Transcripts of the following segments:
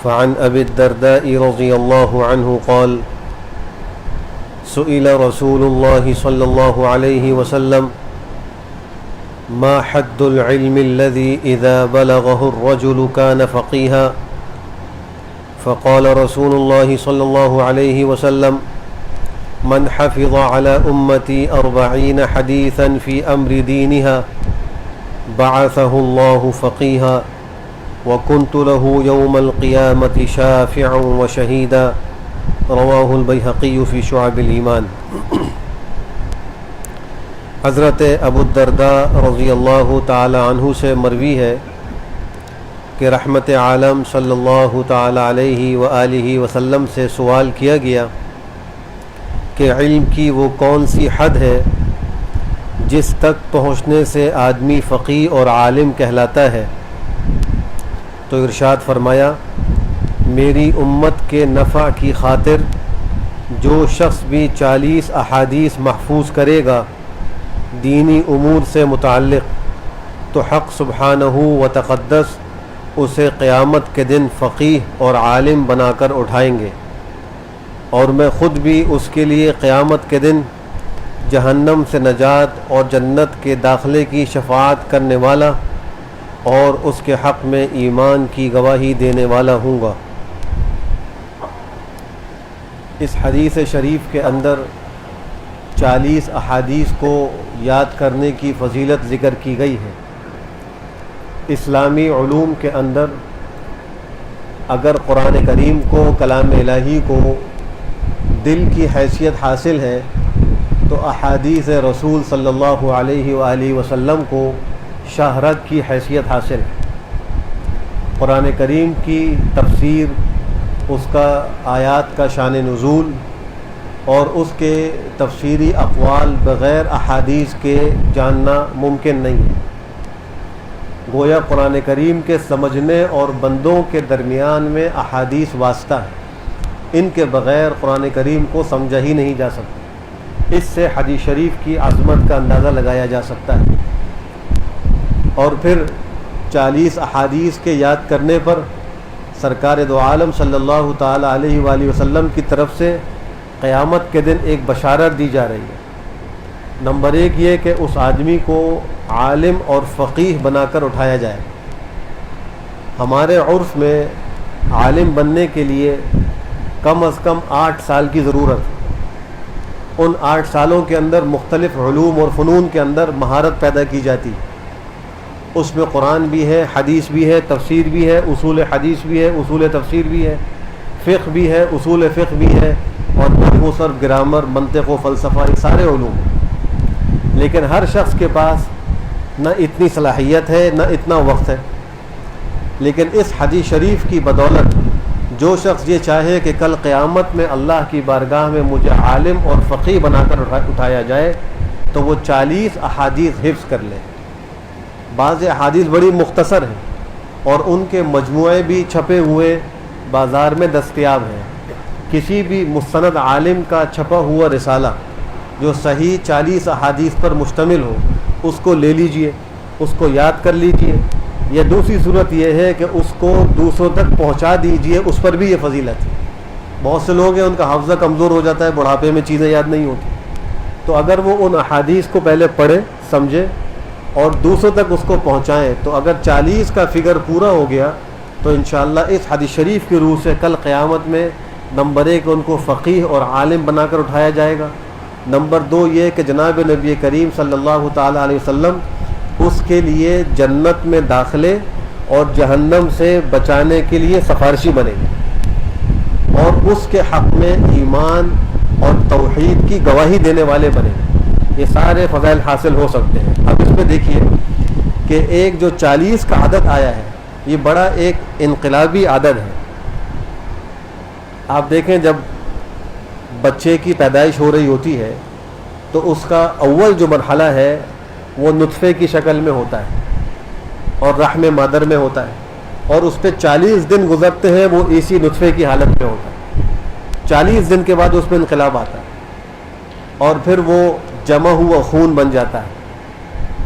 فعن أبي الدرداء رضي الله عنه قال سئل رسول الله صلى الله عليه وسلم ما حد العلم الذي إذا بلغه الرجل كان فقيها فقال رسول الله صلى الله عليه وسلم من حفظ على أمتي 40 حديثا في أمر دينها بعثه الله فقيها وكنت له يوم القيامة شافعا وشهيدا رواہ البیہقی فی شعب الایمان۔ حضرت ابو الدرداء رضی اللہ تعالی عنہ سے مروی ہے کہ رحمت عالم صلی اللہ تعالی علیہ وآلہ وسلم سے سوال کیا گیا کہ علم کی وہ کون سی حد ہے جس تک پہنچنے سے آدمی فقیہ اور عالم کہلاتا ہے، تو ارشاد فرمایا میری امت کے نفع کی خاطر جو شخص بھی 40 احادیث محفوظ کرے گا دینی امور سے متعلق تو حق سبحانہ و تقدس اسے قیامت کے دن فقیہ اور عالم بنا کر اٹھائیں گے، اور میں خود بھی اس کے لیے قیامت کے دن جہنم سے نجات اور جنت کے داخلے کی شفاعت کرنے والا اور اس کے حق میں ایمان کی گواہی دینے والا ہوں گا۔ اس حدیث شریف کے اندر 40 احادیث کو یاد کرنے کی فضیلت ذکر کی گئی ہے۔ اسلامی علوم کے اندر اگر قرآن کریم کو، کلام الہی کو دل کی حیثیت حاصل ہے تو احادیث رسول صلی اللہ علیہ وآلہ وسلم کو شہرت کی حیثیت حاصل ہے۔ قرآن کریم کی تفسیر، اس کا آیات کا شان نزول اور اس کے تفسیری اقوال بغیر احادیث کے جاننا ممکن نہیں ہے۔ گویا قرآن کریم کے سمجھنے اور بندوں کے درمیان میں احادیث واسطہ ہے، ان کے بغیر قرآن کریم کو سمجھا ہی نہیں جا سکتا۔ اس سے حدیث شریف کی عظمت کا اندازہ لگایا جا سکتا ہے۔ اور پھر 40 احادیث کے یاد کرنے پر سرکار دو عالم صلی اللہ تعالی علیہ وآلہ وسلم کی طرف سے قیامت کے دن ایک بشارت دی جا رہی ہے۔ نمبر 1 یہ کہ اس آدمی کو عالم اور فقیہ بنا کر اٹھایا جائے۔ ہمارے عرف میں عالم بننے کے لیے کم از کم 8 سال کی ضرورت ہے۔ ان 8 سالوں کے اندر مختلف علوم اور فنون کے اندر مہارت پیدا کی جاتی ہے۔ اس میں قرآن بھی ہے، حدیث بھی ہے، تفسیر بھی ہے، اصول حدیث بھی ہے، اصول تفسیر بھی ہے، فقہ بھی ہے، اصول فقہ بھی ہے، اور نحو صرف گرامر، منطق و فلسفہ، یہ سارے علوم۔ لیکن ہر شخص کے پاس نہ اتنی صلاحیت ہے نہ اتنا وقت ہے۔ لیکن اس حدیث شریف کی بدولت جو شخص یہ چاہے کہ کل قیامت میں اللہ کی بارگاہ میں مجھے عالم اور فقیہ بنا کر اٹھایا جائے تو وہ 40 احادیث حفظ کر لے۔ بعض احادیث بڑی مختصر ہیں اور ان کے مجموعے بھی چھپے ہوئے بازار میں دستیاب ہیں۔ کسی بھی مستند عالم کا چھپا ہوا رسالہ جو صحیح 40 احادیث پر مشتمل ہو اس کو لے لیجئے، اس کو یاد کر لیجئے، یا دوسری صورت یہ ہے کہ اس کو دوسروں تک پہنچا دیجئے، اس پر بھی یہ فضیلت ہے۔ بہت سے لوگ ہیں ان کا حافظہ کمزور ہو جاتا ہے، بڑھاپے میں چیزیں یاد نہیں ہوتی، تو اگر وہ ان احادیث کو پہلے پڑھے، سمجھے اور دوسروں تک اس کو پہنچائیں تو اگر 40 کا فگر پورا ہو گیا تو انشاءاللہ اس حدیث شریف کی روح سے کل قیامت میں نمبر 1 ان کو فقیہ اور عالم بنا کر اٹھایا جائے گا۔ نمبر 2 یہ کہ جناب نبی کریم صلی اللہ تعالی علیہ وسلم اس کے لیے جنت میں داخلے اور جہنم سے بچانے کے لیے سفارشی بنے گے، اور اس کے حق میں ایمان اور توحید کی گواہی دینے والے بنے گے۔ یہ سارے فضائل حاصل ہو سکتے ہیں۔ اب اس میں دیکھیے کہ ایک جو 40 کا عدد آیا ہے یہ بڑا ایک انقلابی عدد ہے۔ آپ دیکھیں جب بچے کی پیدائش ہو رہی ہوتی ہے تو اس کا اول جو مرحلہ ہے وہ نطفے کی شکل میں ہوتا ہے اور رحم مادر میں ہوتا ہے، اور اس پہ 40 دن گزرتے ہیں، وہ اسی نطفے کی حالت میں ہوتا ہے۔ 40 دن کے بعد اس میں انقلاب آتا ہے اور پھر وہ جمع ہوا خون بن جاتا ہے۔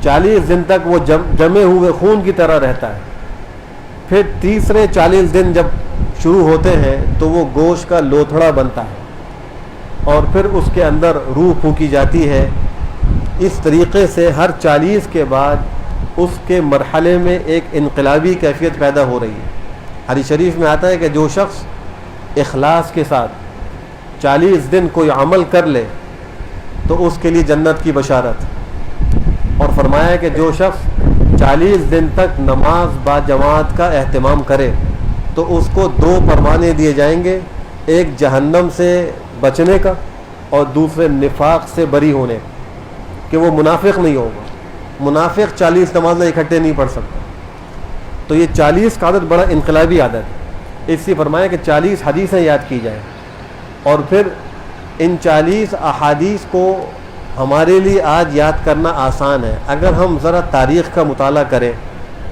40 دن تک وہ جمے ہوئے خون کی طرح رہتا ہے۔ پھر تیسرے 40 دن جب شروع ہوتے ہیں تو وہ گوشت کا لوتھڑا بنتا ہے اور پھر اس کے اندر روح پھونکی جاتی ہے. اس طریقے سے ہر 40 کے بعد اس کے مرحلے میں ایک انقلابی کیفیت پیدا ہو رہی ہے. حدیث شریف میں آتا ہے کہ جو شخص اخلاص کے ساتھ 40 دن کوئی عمل کر لے تو اس کے لیے جنت کی بشارت. اور فرمایا کہ جو شخص 40 دن تک نماز با جماعت کا اہتمام کرے تو اس کو 2 پروانے دیے جائیں گے, ایک جہنم سے بچنے کا اور دوسرے نفاق سے بری ہونے کہ وہ منافق نہیں ہوگا. منافق 40 نمازیں اکٹھے نہیں پڑھ سکتا. تو یہ 40 کا عدد بڑا انقلابی عدد ہے. اس سے فرمایا کہ 40 حدیثیں یاد کی جائیں اور پھر ان 40 احادیث کو ہمارے لیے آج یاد کرنا آسان ہے. اگر ہم ذرا تاریخ کا مطالعہ کریں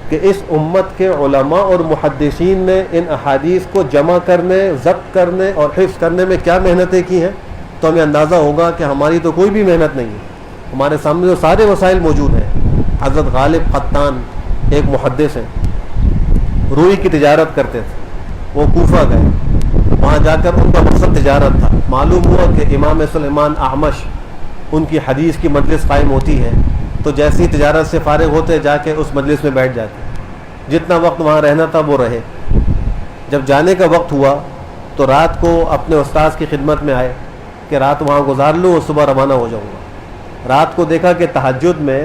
کہ اس امت کے علماء اور محدثین نے ان احادیث کو جمع کرنے, ضبط کرنے اور حفظ کرنے میں کیا محنتیں کی ہیں تو ہمیں اندازہ ہوگا کہ ہماری تو کوئی بھی محنت نہیں ہے. ہمارے سامنے جو سارے وسائل موجود ہیں. حضرت غالب قطان ایک محدث ہیں, روئی کی تجارت کرتے تھے. وہ کوفہ گئے, وہاں جا کر ان کا مقصد تجارت تھا. معلوم ہوا کہ امام سلیمان اعمش ان کی حدیث کی مجلس قائم ہوتی ہے تو جیسی تجارت سے فارغ ہوتے جا کے اس مجلس میں بیٹھ جاتے. جتنا وقت وہاں رہنا تھا وہ رہے. جب جانے کا وقت ہوا تو رات کو اپنے استاذ کی خدمت میں آئے کہ رات وہاں گزار لوں اور صبح روانہ ہو جاؤں گا. رات کو دیکھا کہ تہجد میں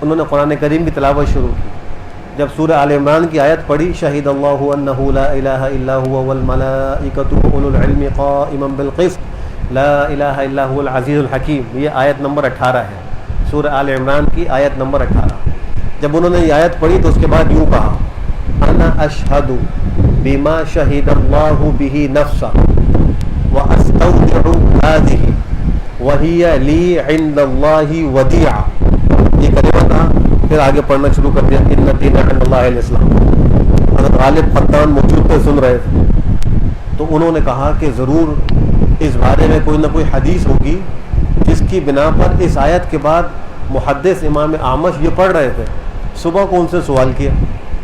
انہوں نے قرآن کریم کی تلاوت شروع کی. جب سورہ آل عمران کی آیت پڑھی, شہید اللہ انہ لا الہ الا هو والملائکۃ واولو العلم قائما بالقسط لا الہ الا هو العزیز الحکیم. یہ آیت نمبر 18 ہے, سورہ آل عمران کی آیت نمبر 18. جب انہوں نے یہ آیت پڑھی تو اس کے بعد یوں کہا, انا اشہد بما شہد اللہ بہ نفسا واستودع هذه وهي لی عند اللہ ودیعہ. یہ کلمہ تھا. پھر آگے پڑھنا شروع کر دیا, ان الدین عند اللہ الاسلام. حضرت غالب قطان موجود تھے, سن رہے تھے. تو انہوں نے کہا کہ ضرور اس بارے میں کوئی نہ کوئی حدیث ہوگی جس کی بنا پر اس آیت کے بعد محدث امام اعمش یہ پڑھ رہے تھے. صبح کو ان سے سوال کیا.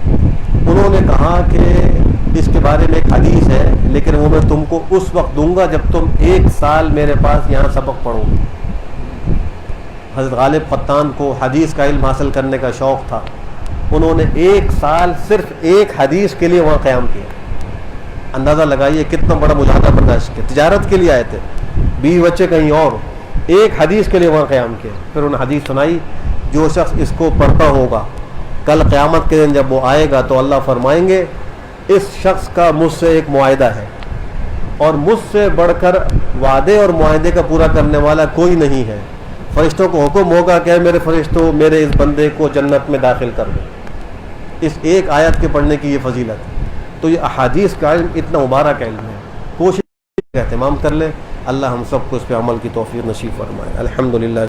انہوں نے کہا کہ اس کے بارے میں ایک حدیث ہے لیکن وہ میں تم کو اس وقت دوں گا جب تم 1 سال میرے پاس یہاں سبق پڑھو گے. حضرت غالب قطان کو حدیث کا علم حاصل کرنے کا شوق تھا. انہوں نے 1 سال صرف ایک حدیث کے لیے وہاں قیام کیا. اندازہ لگائیے کتنا بڑا مجاہدہ برداشت کیا. تجارت کے لیے آئے تھے, بیوی بچے کہیں اور, ایک حدیث کے لیے وہاں قیام کیا. پھر انہوں نے حدیث سنائی, جو شخص اس کو پڑھتا ہوگا کل قیامت کے دن جب وہ آئے گا تو اللہ فرمائیں گے اس شخص کا مجھ سے ایک معاہدہ ہے اور مجھ سے بڑھ کر وعدے اور معاہدے کا پورا کرنے والا کوئی نہیں ہے. فرشتوں کو حکم ہوگا کہ میرے فرشتوں میرے اس بندے کو جنت میں داخل کر دو. اس ایک آیت کے پڑھنے کی یہ فضیلت ہے. تو یہ احادیث کا علم اتنا مبارک علم ہے. کوشش اہتمام کر لیں. اللہ ہم سب کو اس پہ عمل کی توفیق نصیب فرمائے. الحمدللہ.